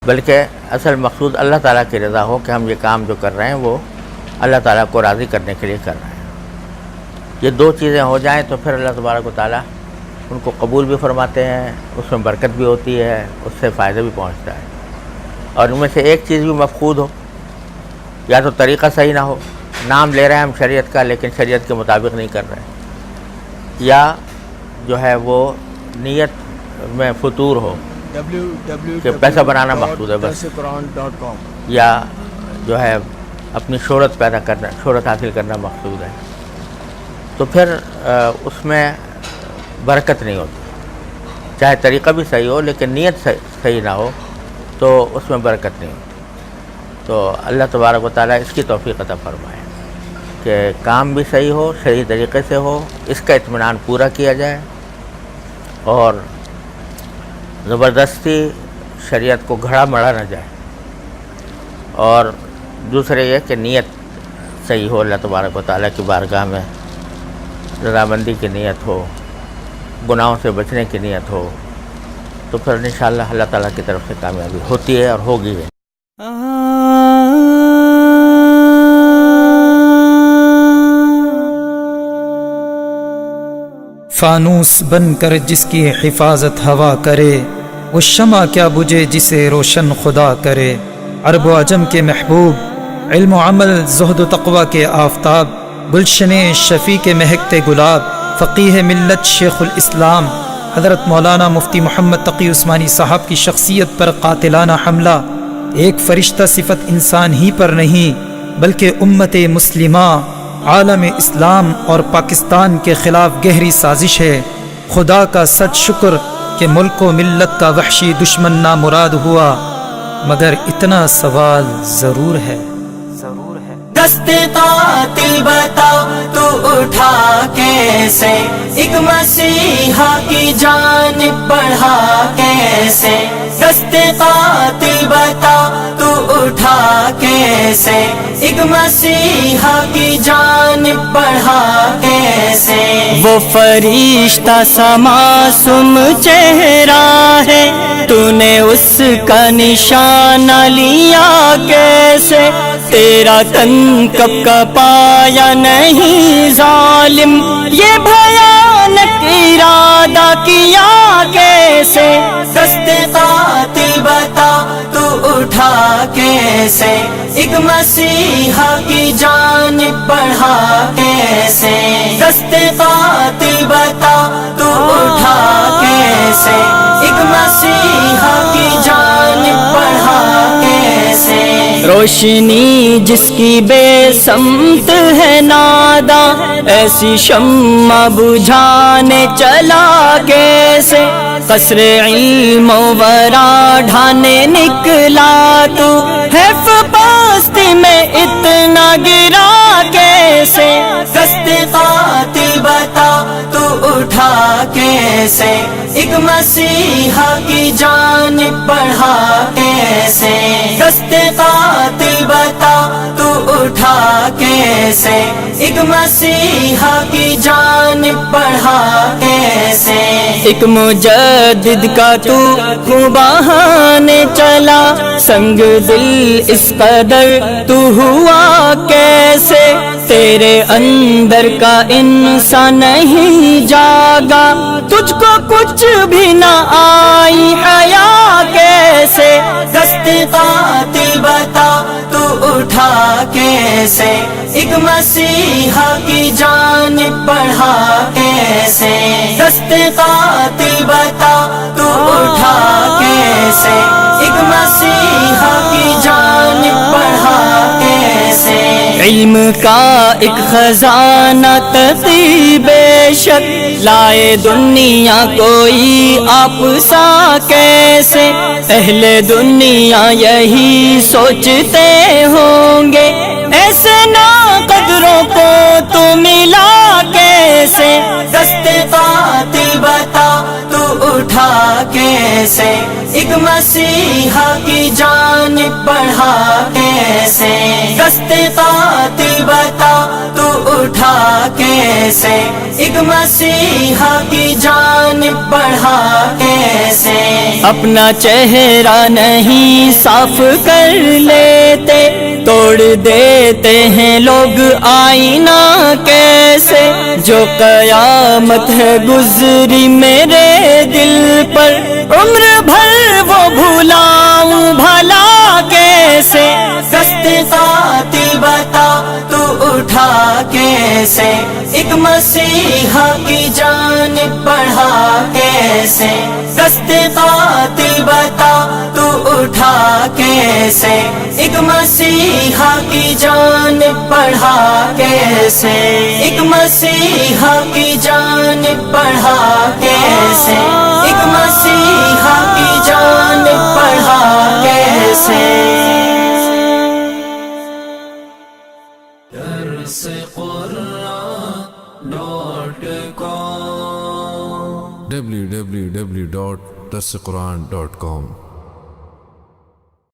بلکہ اصل مقصود اللہ تعالیٰ کی رضا ہو کہ ہم یہ کام جو کر رہے ہیں وہ اللہ تعالیٰ کو راضی کرنے کے لیے کر رہے ہیں۔ یہ دو چیزیں ہو جائیں تو پھر اللہ تبارک و تعالیٰ ان کو قبول بھی فرماتے ہیں، اس میں برکت بھی ہوتی ہے، اس سے فائدہ بھی پہنچتا ہے۔ اور ان میں سے ایک چیز بھی مفقود ہو، یا تو طریقہ صحیح نہ ہو، نام لے رہے ہیں ہم شریعت کا لیکن شریعت کے مطابق نہیں کر رہے ہیں، یا جو ہے وہ نیت میں فطور ہو کہ پیسہ بنانا مقصود ہے بس، یا جو ہے اپنی شہرت پیدا کرنا، شہرت حاصل کرنا مقصود ہے، تو پھر اس میں برکت نہیں ہوتی۔ چاہے طریقہ بھی صحیح ہو لیکن نیت صحیح نہ ہو تو اس میں برکت نہیں ہوتی۔ تو اللہ تبارک و تعالیٰ اس کی توفیق عطا فرمائے کہ کام بھی صحیح ہو، صحیح طریقے سے ہو، اس کا اطمینان پورا کیا جائے، اور زبردستی شریعت کو گھڑا مڑا نہ جائے، اور دوسرے یہ کہ نیت صحیح ہو، اللہ تبارک و تعالیٰ کی بارگاہ میں رضامندی کی نیت ہو، گناہوں سے بچنے کی نیت ہو، تو پھر انشاءاللہ اللہ تعالیٰ کی طرف سے کامیابی ہوتی ہے اور ہوگی ہے۔ فانوس بن کر جس کی حفاظت ہوا کرے، وہ شمع کیا بجھے جسے روشن خدا کرے۔ عرب و عجم کے محبوب، علم و عمل زہد و تقوی کے آفتاب، گلشن شفیع کے مہکتے گلاب، فقیہ ملت شیخ الاسلام حضرت مولانا مفتی محمد تقی عثمانی صاحب کی شخصیت پر قاتلانہ حملہ ایک فرشتہ صفت انسان ہی پر نہیں بلکہ امت مسلمہ، عالم اسلام اور پاکستان کے خلاف گہری سازش ہے۔ خدا کا سچ شکر کہ ملک و ملت کا وحشی دشمن نامراد ہوا، مگر اتنا سوال ضرور ہے۔ دست قاتل بتا تو اٹھا کیسے، ایک مسیحا کی جانب بڑھا کیسے، دست قاتل بتا تو اٹھا کیسے، ایک مسیحا کی جانب بڑھا کیسے۔ وہ فرشتہ سا معصوم چہرہ ہے، تو نے اس کا نشانہ لیا کیسے، تیرا تن کب کا پایا نہیں ظالم، یہ بھیانک ارادہ کیا کیسے، دست قاتل بتا تو اٹھا کیسے، ایک مسیحا کی جانب بڑھا کیسے، دست قاتل بتا تو اٹھا کیسے، ایک مسیحا کی جانب بڑھا کیسے۔ روشنی جس کی بے سمت ہے ناداں، ایسی شمع بجھانے چلا کیسے، قصر علم و ورا ڈھانے نکلا تو، ہے پستی میں اتنا گرا کیسے، دست قاتل بتا تو اٹھا کیسے، ایک مسیحا کی جانب بڑھا کیسے، دست قاتل بتا تو اٹھا کیسے، ایک مسیحا کی جانب بڑھا کیسے۔ ایک مجدد کا تو بہانے چلا، سنگ دل اس قدر تو ہوا کیسے، تیرے اندر کا انسان نہیں جاگا، تجھ کو کچھ بھی نہ آئی حیا کیسے، دست قاتل بتا تو اٹھا کیسے، ایک مسیحا کی جانب بڑھا کیسے، دست قاتل بتا تو اٹھا کیسے، ایک مسیحا کی جانب بڑھا کیسے۔ علم کا ایک خزانہ تقی بے شک، لائے دنیا کوئی آپ سا کیسے، اہل دنیا یہی سوچتے ہوں گے، ایسے ناقدروں کو تو ملا کیسے، دست قاتل بتا تو اٹھا کیسے، ایک مسیحا کی جانب بڑھا کیسے؟ دست قاتل بتا تو اٹھا کیسے؟ ایک مسیحا کی جانب بڑھا کیسے؟ اپنا چہرہ نہیں صاف کر لیتے، توڑ دیتے ہیں لوگ آئینہ کیسے؟ جو قیامت ہے گزری میرے دل پر، عمر بھر وہ بھولاؤں بھلا کیسے؟ دست قاتل بتا تو اٹھا کیسے؟ ایک مسیحا کی جانب بڑھا کیسے؟ دست قاتل بتا تو اٹھا کیسے؟ ایک مسیحا کی جانب بڑھا کیسے؟ ایک مسیحا کی جانب بڑھا کیسے؟ ایک مسیحا کی جانب بڑھا کیسے؟ www.darsequran.com